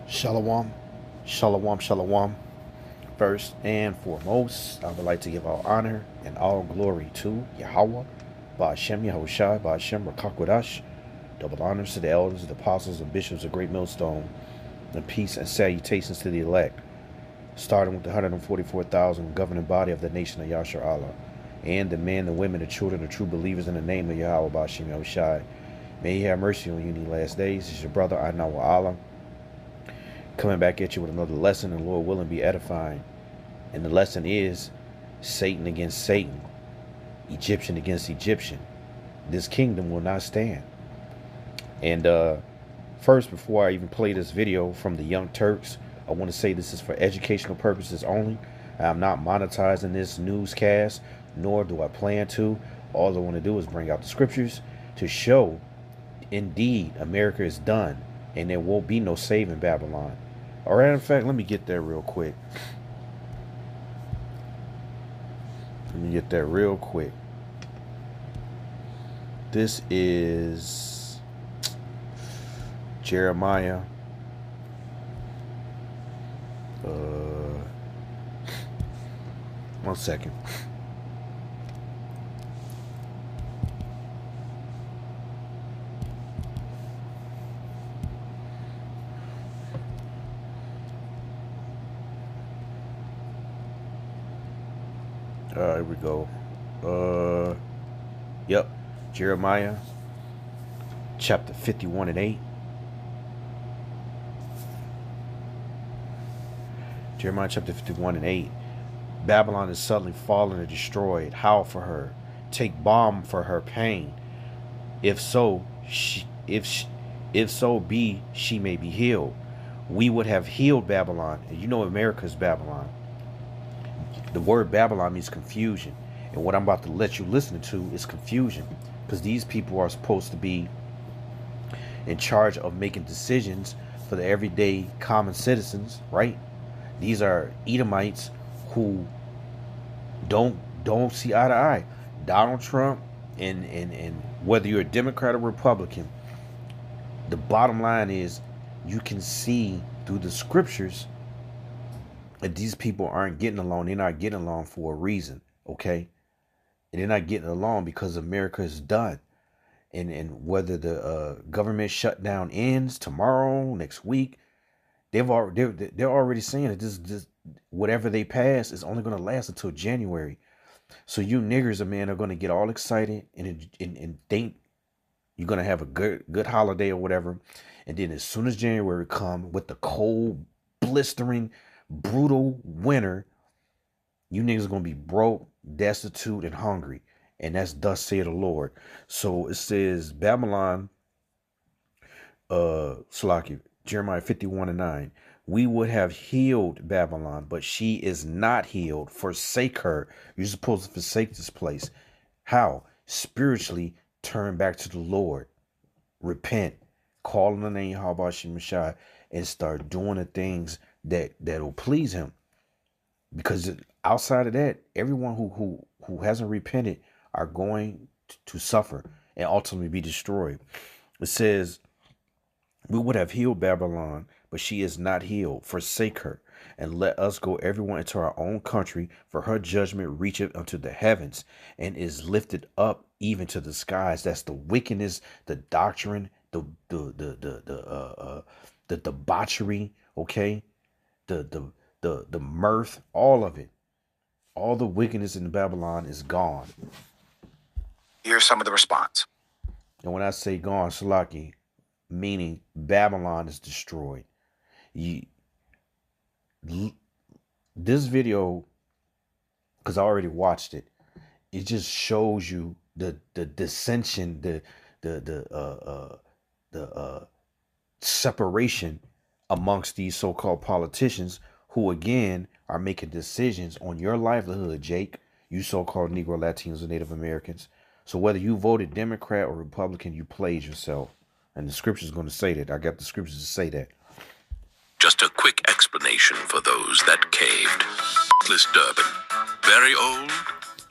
Shalom, shalom, shalom. First and foremost, I would like to give all honor and all glory to Yahweh, Ba'ashem Yahushai, Ba'ashem Rakakwadash. Double honors to the elders, the apostles, and bishops of Great Millstone, and peace and salutations to the elect, starting with the 144,000 governing body of the nation of Yashar Allah, and the men, the women, the children, the true believers in the name of Yahweh, Ba'ashem Yahushai. May He have mercy on you in the last days. It's your brother, Anawa Allah, coming back at you with another lesson, and Lord willing, be edifying. And the lesson is Satan against Satan, Egyptian against Egyptian. This kingdom will not stand. And first, before I even play this video from the Young Turks, I want to say this is for educational purposes only. I'm not monetizing this newscast, nor do I plan to. All I want to do is bring out the scriptures to show, indeed, America is done, and there won't be no saving Babylon. All right, in fact, let me get there real quick. This is Jeremiah. One second. Here we go. Yep. Jeremiah chapter 51 and 8. Jeremiah chapter 51 and 8. Babylon is suddenly fallen and destroyed. Howl for her. Take balm for her pain. If so be she may be healed. We would have healed Babylon. And you know America's Babylon. The word Babylon means confusion. And what I'm about to let you listen to is confusion. Because these people are supposed to be in charge of making decisions for the everyday common citizens, right? These are Edomites who don't see eye to eye. Donald Trump and whether you're a Democrat or Republican, the bottom line is you can see through the scriptures that these people aren't getting along. They're not getting along for a reason, okay? And they're not getting along because America is done. And whether the government shutdown ends tomorrow, next week, they're already saying that this whatever they pass is only going to last until January. So you niggers, man, are going to get all excited and think you're going to have a good holiday or whatever. And then as soon as January come with the cold, blistering, brutal winter, you niggas are going to be broke, destitute, and hungry. And that's thus saith the Lord. So it says Babylon, Jeremiah 51 and 9. We would have healed Babylon, but she is not healed. Forsake her. You're supposed to forsake this place. How? Spiritually turn back to the Lord. Repent. Call on the name Habashim Mashai and start doing the things that'll please him. Because outside of that, everyone who hasn't repented are going to suffer and ultimately be destroyed. It says, we would have healed Babylon, but she is not healed. Forsake her, and let us go everyone into our own country, for her judgment reacheth unto the heavens, and is lifted up even to the skies. That's the wickedness, the doctrine, the debauchery, okay? The mirth, all of it. All the wickedness in Babylon is gone. Here's some of the response. And when I say gone, Salaki, meaning Babylon is destroyed. This video, because I already watched it, it just shows you the dissension, the separation amongst these so-called politicians who, again, are making decisions on your livelihood, Jake, you so-called Negro, Latinos, and Native Americans. So whether you voted Democrat or Republican, you played yourself. And the scripture's going to say that. I got the scriptures to say that. Just a quick explanation for those that caved. Liz Durbin, very old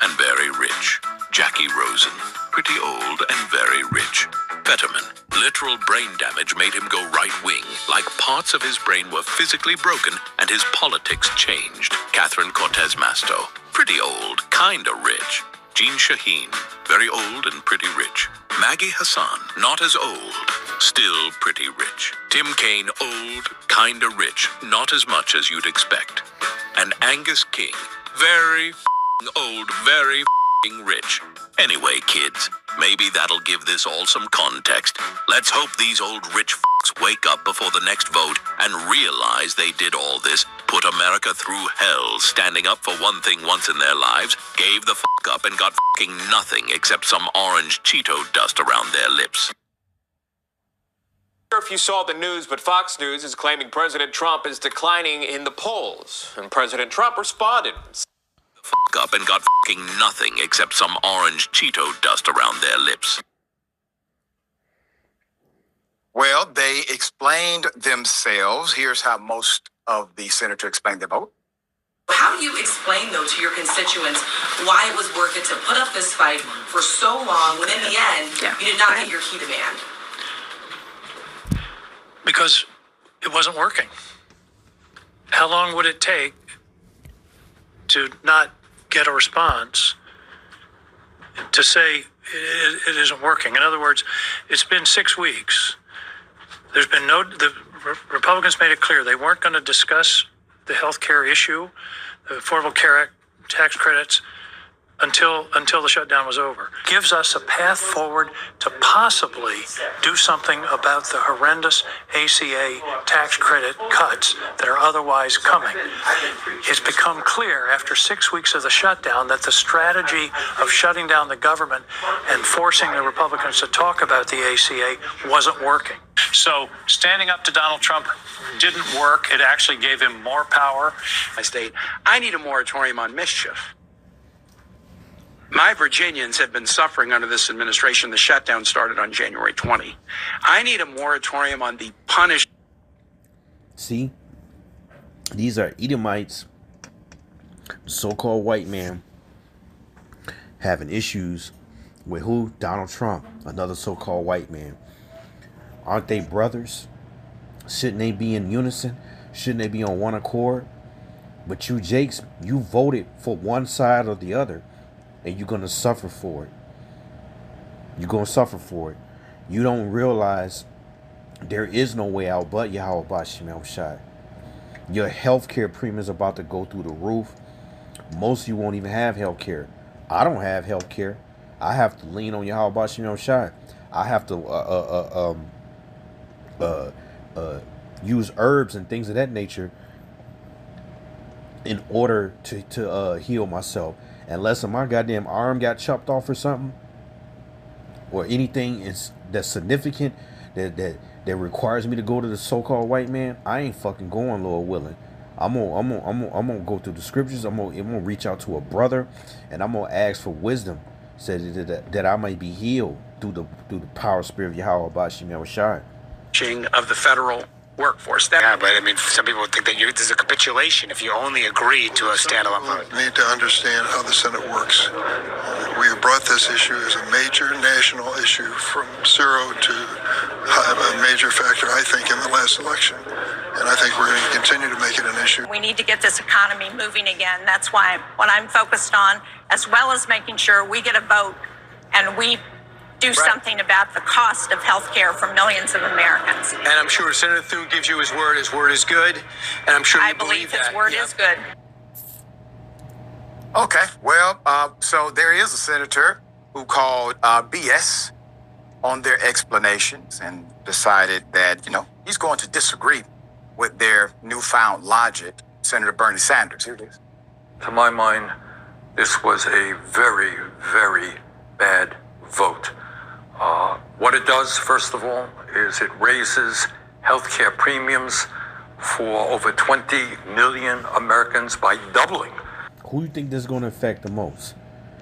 and very rich. Jackie Rosen, pretty old and very rich. Fetterman, literal brain damage made him go right wing, like parts of his brain were physically broken and his politics changed. Catherine Cortez Masto, pretty old, kinda rich. Jean Shaheen, very old and pretty rich. Maggie Hassan, not as old, still pretty rich. Tim Kaine, old, kinda rich, not as much as you'd expect. And Angus King, very old, very rich. Anyway, kids, maybe that'll give this all some context. Let's hope these old rich wake up before the next vote and realize they did all this, put America through hell, standing up for one thing once in their lives, gave the up and got nothing except some orange Cheeto dust around their lips. If you saw the news, but Fox News is claiming President Trump is declining in the polls, and President Trump responded. Up and got nothing except some orange Cheeto dust around their lips. Well, they explained themselves. Here's how most of the senators explained their vote. How do you explain, though, to your constituents why it was worth it to put up this fight for so long when in the end you did not get your key demand? Because it wasn't working. How long would it take to not get a response to say it isn't working? In other words, it's been 6 weeks. There's been the Republicans made it clear they weren't going to discuss the health care issue, the Affordable Care Act, tax credits, until the shutdown was over. Gives us a path forward to possibly do something about the horrendous ACA tax credit cuts that are otherwise coming. It's become clear after 6 weeks of the shutdown that the strategy of shutting down the government and forcing the Republicans to talk about the ACA wasn't working. So standing up to Donald Trump didn't work. It actually gave him more power. I need a moratorium on mischief. My Virginians have been suffering under this administration. The shutdown started on January 20. I need a moratorium on the punish. See, these are Edomites, so-called white man, having issues with who? Donald Trump, another so-called white man. Aren't they brothers? Shouldn't they be in unison? Shouldn't they be on one accord? But you, Jakes, you voted for one side or the other. And you're going to suffer for it. You're going to suffer for it. You don't realize there is no way out but Yahweh Bashim El Shai. Your health care premium is about to go through the roof. Most of you won't even have health care. I don't have health care. I have to lean on Yahweh Bashim El Shai. I have to use herbs and things of that nature in order to heal myself. Unless my goddamn arm got chopped off or something, or anything that's significant that requires me to go to the so-called white man, I ain't fucking going, Lord willing. I'm gonna go through the scriptures. I'm gonna reach out to a brother, and I'm gonna ask for wisdom, so that I might be healed through the power spirit of Yahweh Bashim El Shai. Of the federal workforce. But I mean, some people think that there's a capitulation if you only agree to a standalone vote. We need to understand how the Senate works. We have brought this issue as a major national issue from zero to a major factor, I think, in the last election. And I think we're going to continue to make it an issue. We need to get this economy moving again. That's why what I'm focused on, as well as making sure we get a vote and we do something about the cost of health care for millions of Americans. And I'm sure Senator Thune gives you his word. His word is good. And I'm sure you I believe his word is good. Okay, well, so there is a senator who called BS on their explanations and decided that, he's going to disagree with their newfound logic. Senator Bernie Sanders, here it is. To my mind, this was a very, very bad vote. What it does, first of all, is it raises healthcare premiums for over 20 million Americans by doubling. Who do you think this is going to affect the most?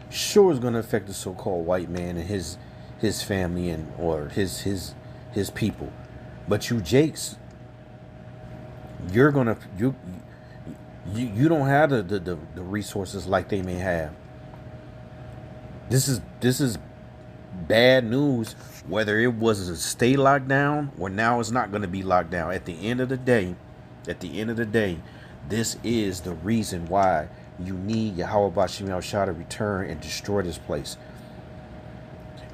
Sure, it's going to affect the so-called white man and his family or his people. But you, Jakes, you don't have the resources like they may have. This is bad news, whether it was a stay locked down or now it's not going to be locked down. At the end of the day, this is the reason why you need Yahweh Bashim Yahushua to return and destroy this place.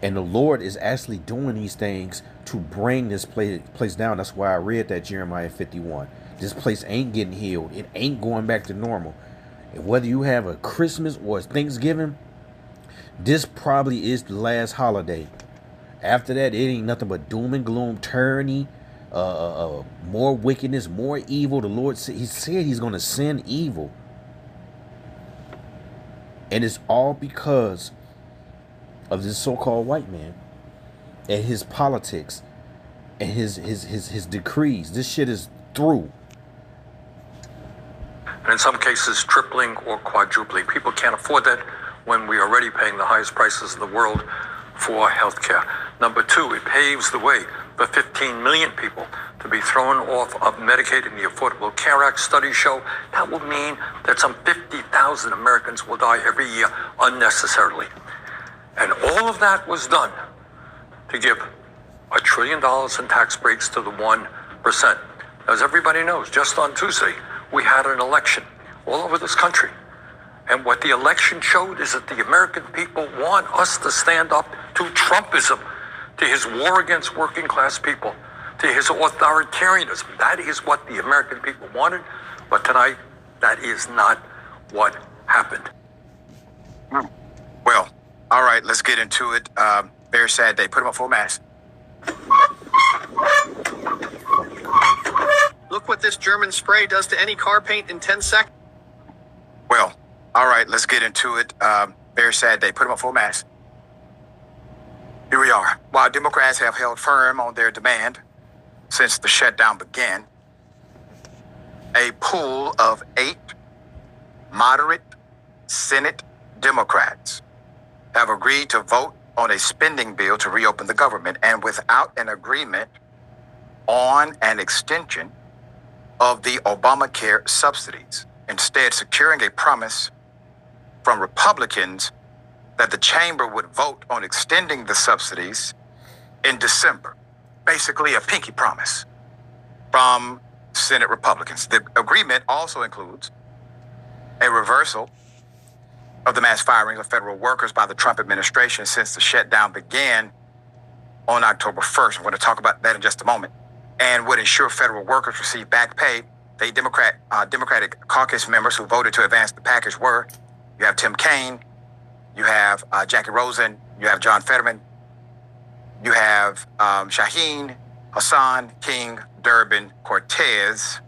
And the Lord is actually doing these things to bring this place down. That's why I read that Jeremiah 51. This place ain't getting healed. It ain't going back to normal. And whether you have a Christmas or Thanksgiving, this probably is the last holiday. After that, it ain't nothing but doom and gloom, tyranny, more wickedness, more evil. The Lord said, He said He's going to send evil. And it's all because of this so-called white man and his politics and his decrees. This shit is through. And in some cases, tripling or quadrupling. People can't afford that when we're already paying the highest prices in the world for health care. Number two, it paves the way for 15 million people to be thrown off of Medicaid and the Affordable Care Act. Studies show that will mean that some 50,000 Americans will die every year unnecessarily. And all of that was done to give $1 trillion in tax breaks to the 1%. As everybody knows, just on Tuesday, we had an election all over this country. And what the election showed is that the American people want us to stand up to Trumpism, to his war against working class people, to his authoritarianism. That is what the American people wanted. But tonight, that is not what happened. Well, all right, let's get into it. Very sad day. Put him on full mask. Look what this German spray does to any car paint in 10 seconds. Well, all right, let's get into it. Very sad day. Put him on full mask. Here we are. While Democrats have held firm on their demand since the shutdown began, a pool of 8 moderate Senate Democrats have agreed to vote on a spending bill to reopen the government, and without an agreement on an extension of the Obamacare subsidies, instead securing a promise from Republicans that the chamber would vote on extending the subsidies in December. Basically a pinky promise from Senate Republicans. The agreement also includes a reversal of the mass firing of federal workers by the Trump administration since the shutdown began on October 1st. I'm going to talk about that in just a moment. And would ensure federal workers receive back pay. The Democratic caucus members who voted to advance the package were, you have Tim Kaine, you have Jackie Rosen, you have John Fetterman, you have Shaheen, Hassan, King, Durbin, Cortez,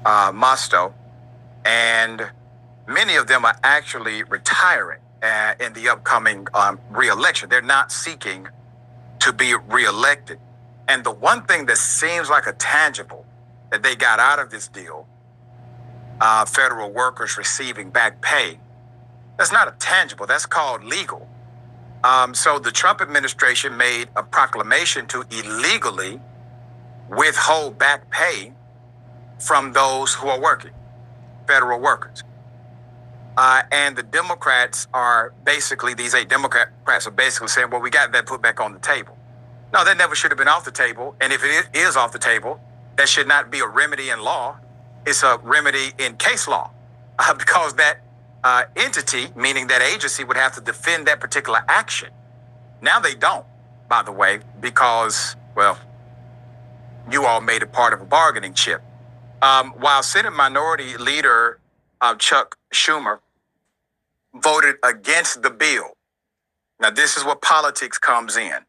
Mosto, and many of them are actually retiring in the upcoming re-election. They're not seeking to be re-elected. And the one thing that seems like a tangible that they got out of this deal, federal workers receiving back pay, that's not a tangible, that's called legal. So the Trump administration made a proclamation to illegally withhold back pay from those who are working, federal workers. And the Democrats are basically, these 8 Democrats are basically saying, well, we got that put back on the table. No, that never should have been off the table. And if it is off the table, that should not be a remedy in law. It's a remedy in case law because that entity, meaning that agency, would have to defend that particular action. Now they don't, by the way, because, well, you all made it part of a bargaining chip. While Senate Minority Leader Chuck Schumer voted against the bill. Now, this is where politics comes in.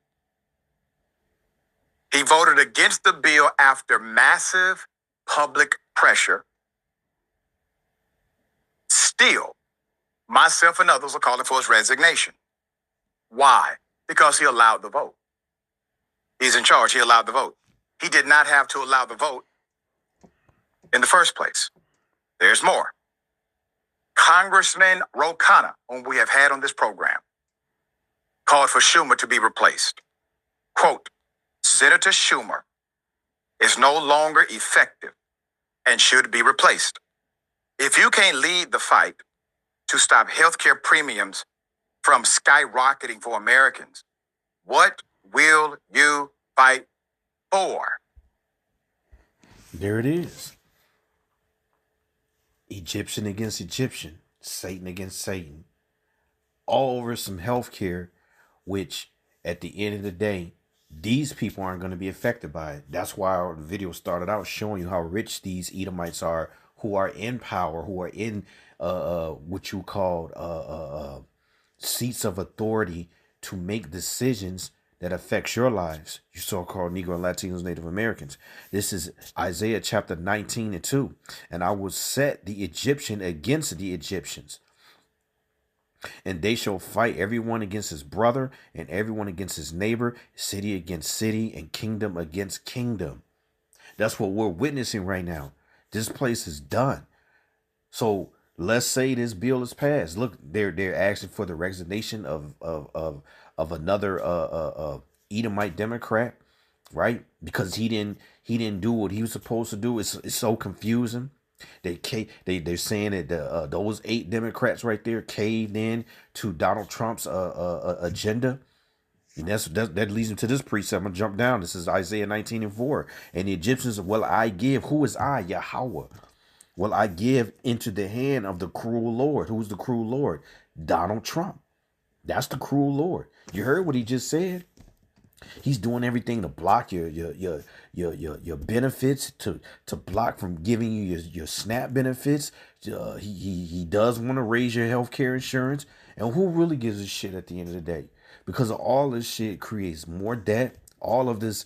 He voted against the bill after massive public pressure. Still, myself and others are calling for his resignation. Why? Because he allowed the vote. He's in charge. He allowed the vote. He did not have to allow the vote in the first place. There's more. Congressman Ro Khanna, whom we have had on this program, called for Schumer to be replaced. Quote, Senator Schumer is no longer effective and should be replaced. If you can't lead the fight to stop healthcare premiums from skyrocketing for Americans. What will you fight for? There it is. Egyptian against Egyptian, Satan against Satan. All over some health care, which at the end of the day, these people aren't going to be affected by it. That's why our video started out showing you how rich these Edomites are, who are in power, who are in what you call seats of authority to make decisions that affects your lives, you so-called Negro, Latinos, Native Americans. This is Isaiah chapter 19:2. And I will set the Egyptian against the Egyptians, and they shall fight everyone against his brother, and everyone against his neighbor, city against city, and kingdom against kingdom. That's what we're witnessing right now. This place is done. So let's say this bill is passed. Look, they're asking for the resignation of another Edomite Democrat, right? Because he didn't do what he was supposed to do. It's so confusing. They're saying that those 8 Democrats right there caved in to Donald Trump's agenda. And that leads them to this precept. I'm gonna jump down. This is Isaiah 19:4. And the Egyptians, will I give? Who is I, Yahweh? Will I give into the hand of the cruel Lord? Who's the cruel Lord? Donald Trump. That's the cruel Lord. You heard what he just said? He's doing everything to block your benefits, to block from giving you your SNAP benefits. He does want to raise your health care insurance. And who really gives a shit at the end of the day? Because of all this shit creates more debt. All of these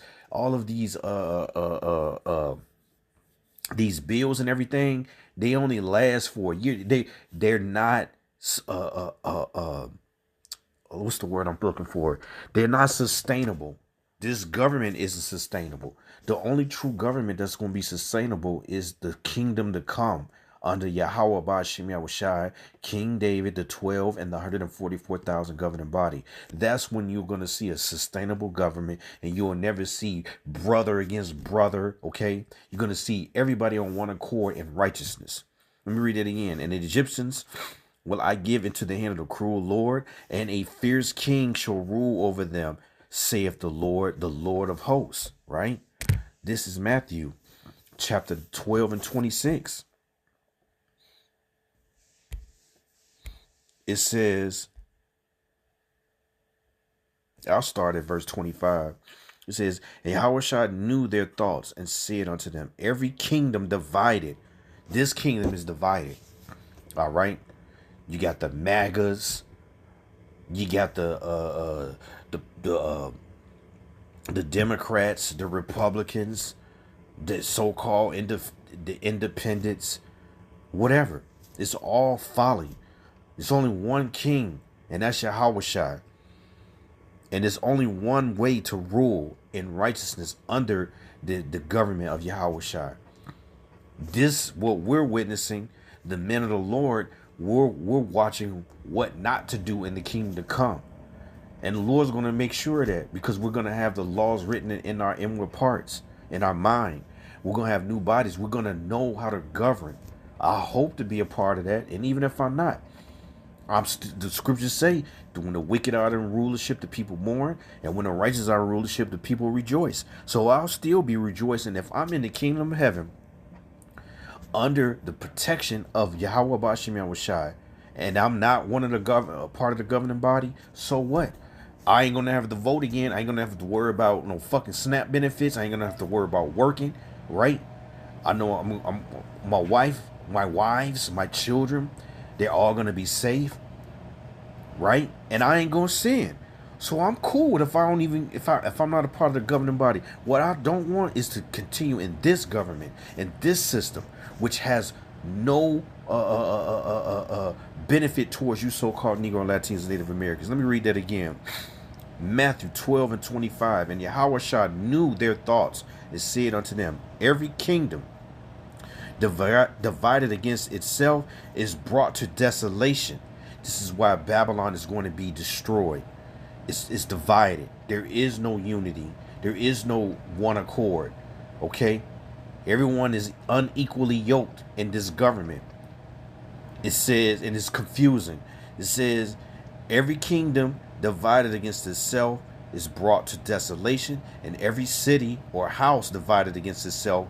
bills and everything, they only last for a year. They're not what's the word I'm looking for? They're not sustainable. This government isn't sustainable. The only true government that's going to be sustainable is the kingdom to come under Yahweh Ba'Shem Yahushai, King David, the 12 and the 144,000 governing body. That's when you're going to see a sustainable government, and you'll never see brother against brother, okay? You're going to see everybody on one accord in righteousness. Let me read it again. And the Egyptians will I give into the hand of the cruel Lord, and a fierce king shall rule over them, saith the Lord of hosts, right? This is Matthew chapter 12:26. It says, I'll start at verse 25. It says, and Yahushua knew their thoughts and said unto them, every kingdom divided. This kingdom is divided. All right. You got the MAGAs. You got the Democrats, the Republicans, the so-called the independents, whatever. It's all folly. There's only one king, and that's Yahushua. And there's only one way to rule in righteousness under the government of Yahushua. This, what we're witnessing, the men of the Lord, we're watching what not to do in the kingdom to come. And the Lord's going to make sure that, because we're going to have the laws written in our inward parts, in our mind. We're going to have new bodies. We're going to know how to govern. I hope to be a part of that. And even if I'm not, the scriptures say, when the wicked are in rulership, the people mourn. And when the righteous are in rulership, the people rejoice. So I'll still be rejoicing if I'm in the kingdom of heaven, under the protection of Yahweh Ba'Shem Yahushai, and I'm not one of the part of the governing body. So what? I ain't gonna have to vote again. I ain't gonna have to worry about no fucking SNAP benefits. I ain't gonna have to worry about working, right? I know I'm my wife, my wives, my children, they're all gonna be safe, right? And I ain't gonna sin. So I'm cool if I'm not a part of the governing body. What I don't want is to continue in this government, in this system, which has no benefit towards you so-called Negro, Latinos, Native Americans. Let me read that again. Matthew 12:25. And Yahushua knew their thoughts, and said unto them, every kingdom divided against itself is brought to desolation. This is why Babylon is going to be destroyed. It's divided. There is no unity. There is no one accord. Okay? Everyone is unequally yoked in this government. It says, and it's confusing. It says, Every kingdom divided against itself is brought to desolation, and every city or house divided against itself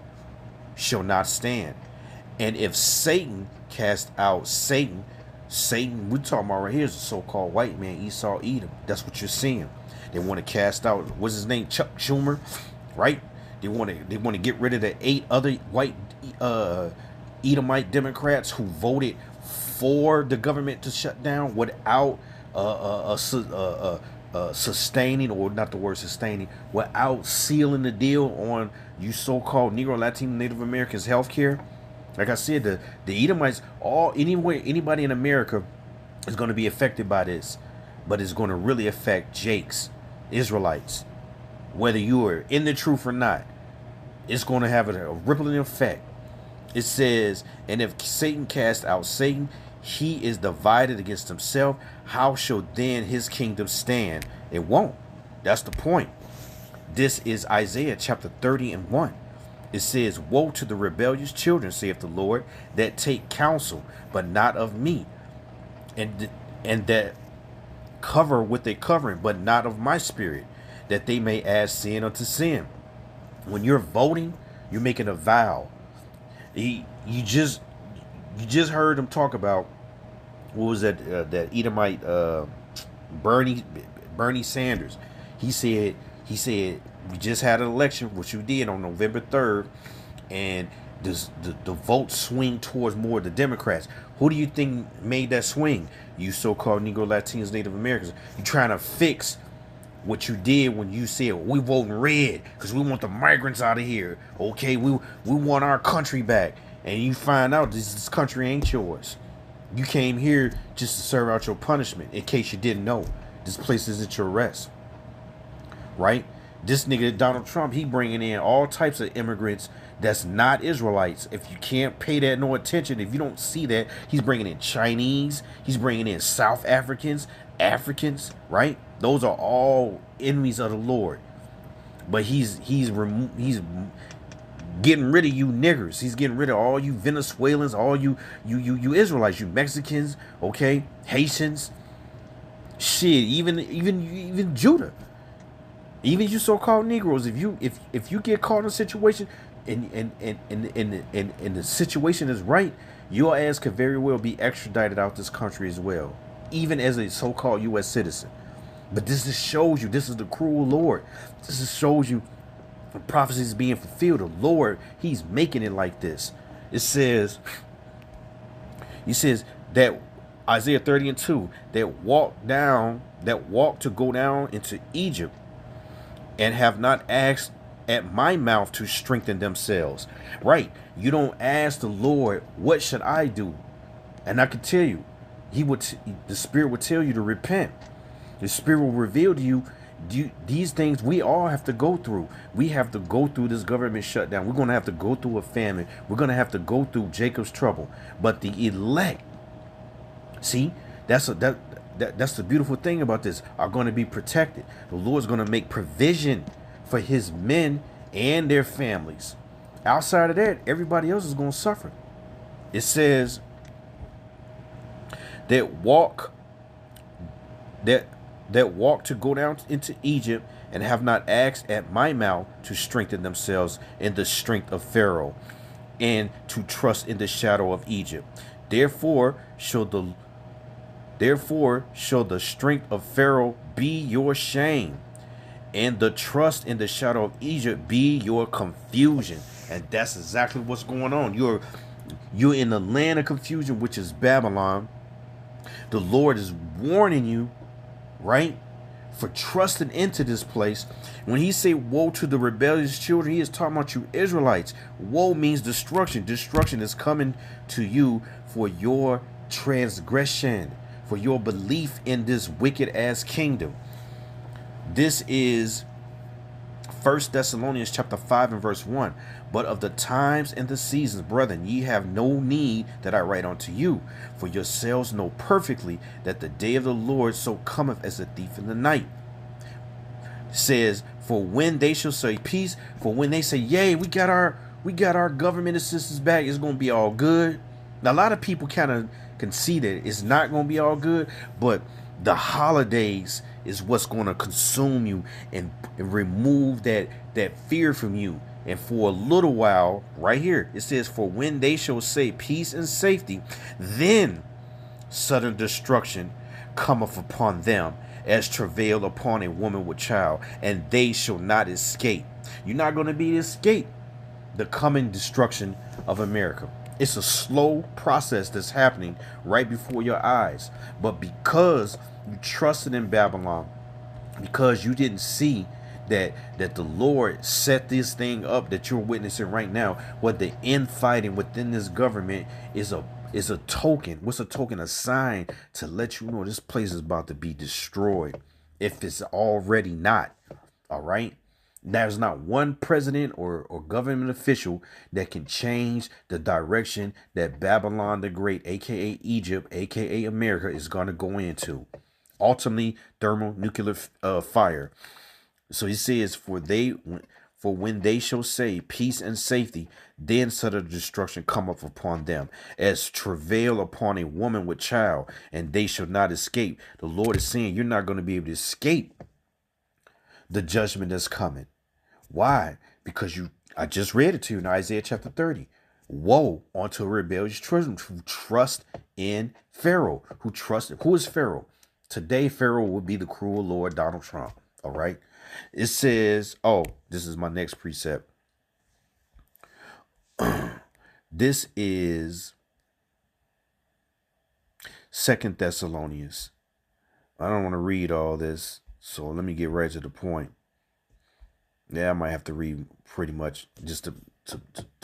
shall not stand. And if Satan cast out Satan, we're talking about right here is the so-called white man, Esau, Edom. That's what you're seeing. They want to cast out, what's his name, Chuck Schumer, right? They want to get rid of the 8 other white Edomite Democrats who voted for the government to shut down without sustaining, or not the word sustaining, without sealing the deal on you so-called Negro, Latino, Native Americans' health care. Like I said, the Edomites, anybody in America is going to be affected by this, but it's going to really affect Jake's Israelites, whether you are in the truth or not. It's going to have a rippling effect. It says, and if Satan cast out Satan, he is divided against himself. How shall then his kingdom stand? It won't. That's the point. This is Isaiah chapter 30:1. It says, woe to the rebellious children, saith the Lord, that take counsel, but not of me, and that cover with a covering, but not of my spirit, that they may add sin unto sin. When you're voting, you're making a vow. You just heard him talk about, what was that Edomite Bernie Sanders. He said we just had an election, which you did on November 3rd, and the votes swing towards more of the Democrats. Who do you think made that swing? You so-called Negro, Latinos, Native Americans. You trying to fix what you did when you said, we voting red because we want the migrants out of here. Okay, we want our country back. And you find out this country ain't yours. You came here just to serve out your punishment. In case you didn't know, this place isn't your rest. Right? This nigga Donald Trump, he bringing in all types of immigrants that's not Israelites. If you can't pay that no attention, if you don't see that, he's bringing in Chinese, he's bringing in South Africans, right? Those are all enemies of the Lord. But he's getting rid of you niggers. He's getting rid of all you Venezuelans, all you Israelites, you Mexicans, okay, Haitians, shit, even Judah. Even you so-called Negroes, if you get caught in a situation and the situation is right, your ass could very well be extradited out this country as well, even as a so-called U.S. citizen. But this just shows you, this is the cruel Lord. This just shows you the prophecy is being fulfilled. The Lord, he's making it like this. He says that Isaiah 30:2, that walk to go down into Egypt, and have not asked at my mouth to strengthen themselves. Right. You don't ask the Lord, what should I do? And I can tell you, the Spirit would tell you to repent. The Spirit will reveal to you these things we all have to go through. We have to go through this government shutdown. We're going to have to go through a famine. We're going to have to go through Jacob's trouble. But the elect, see, that's the beautiful thing about this, are going to be protected. The Lord's going to make provision for his men and their families. Outside of that, everybody else is going to suffer. It says that walk to go down into Egypt, and have not asked at my mouth to strengthen themselves in the strength of Pharaoh, and to trust in the shadow of Egypt. Therefore shall the strength of Pharaoh be your shame, and the trust in the shadow of Egypt be your confusion. And that's exactly what's going on. You're in the land of confusion, which is Babylon. The Lord is warning you, right, for trusting into this place. When he say woe to the rebellious children, he is talking about you Israelites. Woe means destruction. Destruction is coming to you for your transgression, for your belief in this wicked ass kingdom. This is 1 Thessalonians chapter 5 and verse 1. But of the times and the seasons, brethren, ye have no need that I write unto you. For yourselves know perfectly that the day of the Lord so cometh as a thief in the night. It says, for when they shall say peace, for when they say, yay, we got our government assistance back, it's going to be all good. Now, a lot of people kind of can see that it's not going to be all good, but The holidays is what's going to consume you and remove that fear from you. And for a little while, right here, it says, for when they shall say peace and safety, then sudden destruction cometh upon them, as travail upon a woman with child, and they shall not escape. You're not going to be escape the coming destruction of America. It's a slow process that's happening right before your eyes. But because you trusted in Babylon, because you didn't see that the Lord set this thing up that you're witnessing right now, what the infighting within this government is a token. What's a token? A sign to let you know this place is about to be destroyed, if it's already not. All right. There's not one president or government official that can change the direction that Babylon the Great, aka Egypt, aka America, is going to go into. Ultimately, thermonuclear fire. So he says, for when they shall say peace and safety, then sudden destruction cometh upon them, as travail upon a woman with child, and they shall not escape. The Lord is saying you're not going to be able to escape the judgment that's coming. Why? Because I just read it to you in Isaiah chapter 30. Woe unto a rebellious children who trust in Pharaoh. Who is Pharaoh? Today, Pharaoh will be the cruel Lord Donald Trump. All right. It says, oh, this is my next precept. This is 2 Thessalonians. I don't want to read all this, so let me get right to the point. Yeah, I might have to read pretty much just to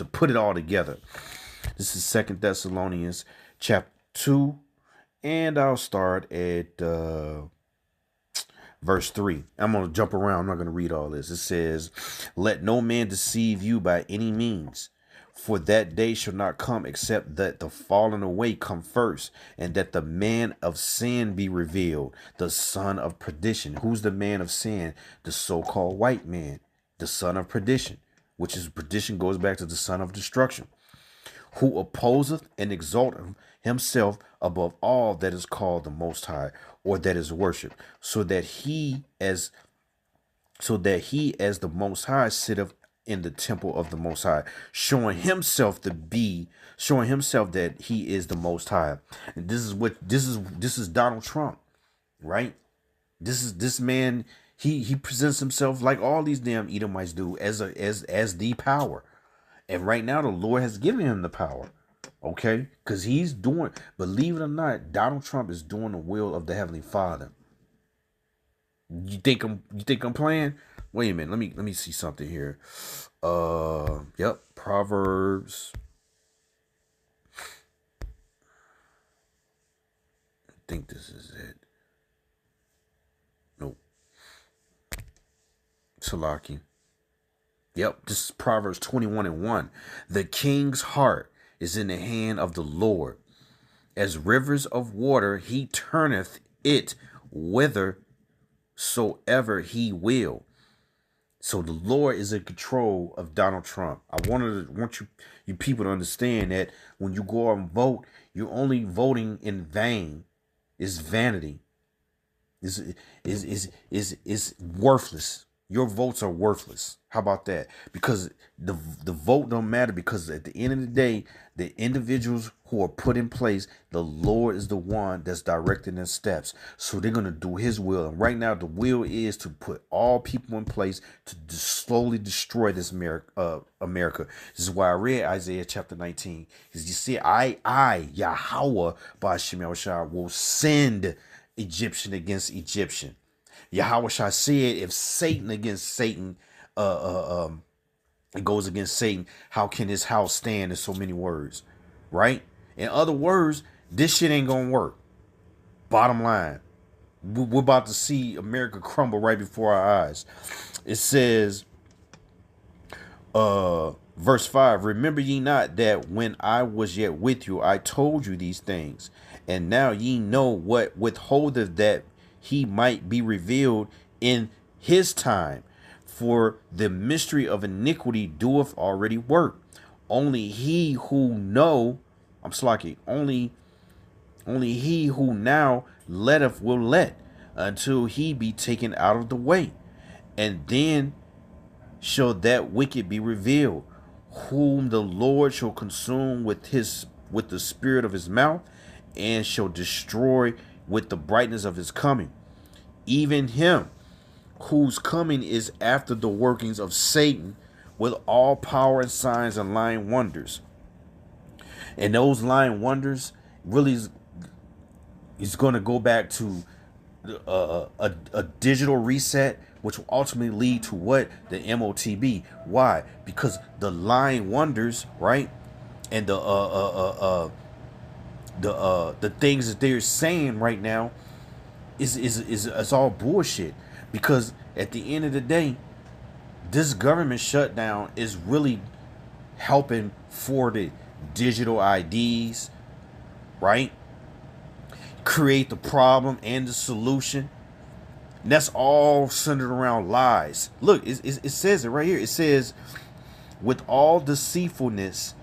put it all together. This is 2 Thessalonians chapter 2, and I'll start at verse 3. I'm going to jump around. I'm not going to read all this. It says, let no man deceive you by any means, for that day shall not come except that the falling away come first, and that the man of sin be revealed, the son of perdition. Who's the man of sin? The so-called white man, the son of perdition, which is perdition goes back to the son of destruction, who opposeth and exalteth himself above all that is called the Most High, or that is worshipped, so that he as the Most High sitteth in the temple of the Most High, showing himself that he is the Most High. And this is Donald Trump, right? This man, he presents himself like all these damn Edomites do, as the power. And right now the Lord has given him the power. Okay? Because he's doing, believe it or not, Donald Trump is doing the will of the Heavenly Father. You think I'm playing? Wait a minute. Let me see something here. Yep, Proverbs. I think this is it. Nope. Salaki. Yep, this is Proverbs 21:1. The king's heart is in the hand of the Lord. As rivers of water, he turneth it whithersoever he will. So the Lord is in control of Donald Trump. I want you people to understand that when you go out and vote, you're only voting in vain. It's vanity. Is worthless. Your votes are worthless. How about that? Because the vote don't matter, because at the end of the day, the individuals who are put in place, the Lord is the one that's directing their steps. So they're going to do his will. And right now, the will is to put all people in place to slowly destroy this America. This is why I read Isaiah chapter 19. Because you see, I, Yahweh, Ba'ashem Yahushua, will send Egyptian against Egyptian. Yahweh shall say it, if Satan against Satan, it goes against Satan, how can his house stand in so many words? Right? In other words, this shit ain't gonna work. Bottom line, we're about to see America crumble right before our eyes. It says, verse 5, remember ye not that when I was yet with you, I told you these things, and now ye know what withholdeth that he might be revealed in his time. For the mystery of iniquity doeth already work. Only he who now letteth will let, until he be taken out of the way. And then shall that wicked be revealed, whom the Lord shall consume with the spirit of his mouth, and shall destroy with the brightness of his coming, even him whose coming is after the workings of Satan, with all power and signs and lying wonders. And those lying wonders really is going to go back to a digital reset, which will ultimately lead to what? The MOTB. Why? Because the lying wonders, right? And the things that they're saying right now is all bullshit. Because at the end of the day, this government shutdown is really helping for the digital IDs, right? Create the problem and the solution. And that's all centered around lies. Look, it says it right here. It says, with all deceitfulness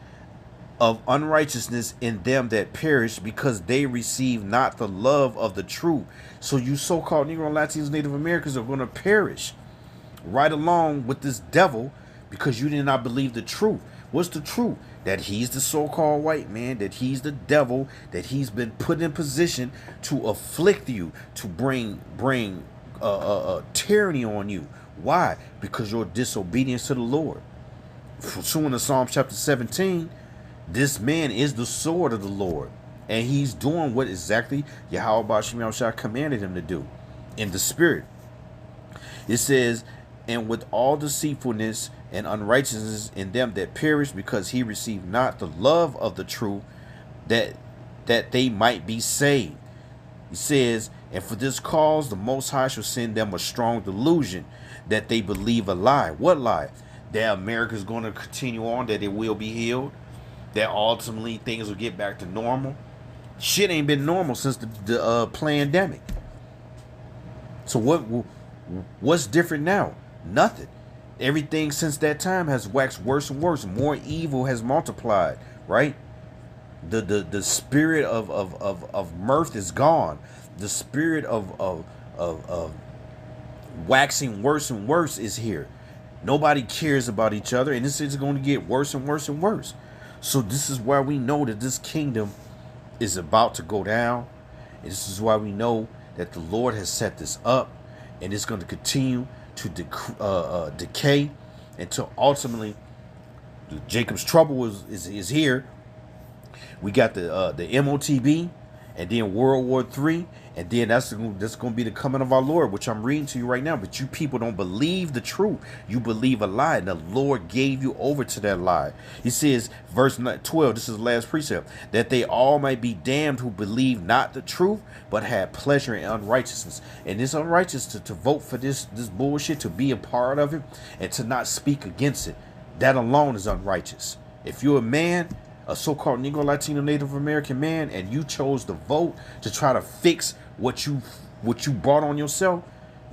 of unrighteousness in them that perish, because they receive not the love of the truth. So you so-called Negro, Latinos, Native Americans are going to perish right along with this devil, because you did not believe the truth. What's the truth? That he's the so-called white man, that he's the devil, that he's been put in position to afflict you, to bring tyranny on you. Why? Because your disobedience to the Lord. Pursuant to Psalm chapter 17, this man is the sword of the Lord, and he's doing what exactly Yahweh Ba'ashem Yahushua commanded him to do in the spirit. It says, and with all deceitfulness and unrighteousness in them that perish, because he received not the love of the truth, that they might be saved. He says, and for this cause the Most High shall send them a strong delusion, that they believe a lie. What lie? That America is going to continue on, that it will be healed, that ultimately things will get back to normal. Shit ain't been normal since the pandemic. So what's different now? Nothing. Everything since that time has waxed worse and worse. More evil has multiplied, right? The spirit of mirth is gone. The spirit of waxing worse and worse is here. Nobody cares about each other, and this is going to get worse and worse and worse. So this is why we know that this kingdom is about to go down. And this is why we know that the Lord has set this up, and it's going to continue to decay until ultimately Jacob's trouble is here. We got the MOTB, and then World War III, and then that's going to be the coming of our Lord, which I'm reading to you right now. But you people don't believe the truth. You believe a lie, and the Lord gave you over to that lie. He says, verse 12, this is the last precept, that they all might be damned who believe not the truth, but had pleasure in unrighteousness. And it's unrighteous to vote for this bullshit, to be a part of it, and to not speak against it. That alone is unrighteous. If you're a man, a so-called Negro, Latino, Native American man, and you chose to vote to try to fix what you brought on yourself,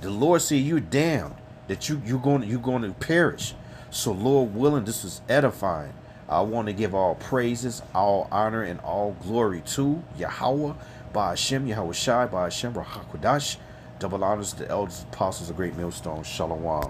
the Lord said you're damned, that you're going to perish. So Lord willing, this is edifying. I want to give all praises, all honor, and all glory to Yahweh, Ba'ashem, Yahweh Shai, Ba'ashem, Rahakodash. Double honors to the elders, apostles, of Great Millstone. Shalom.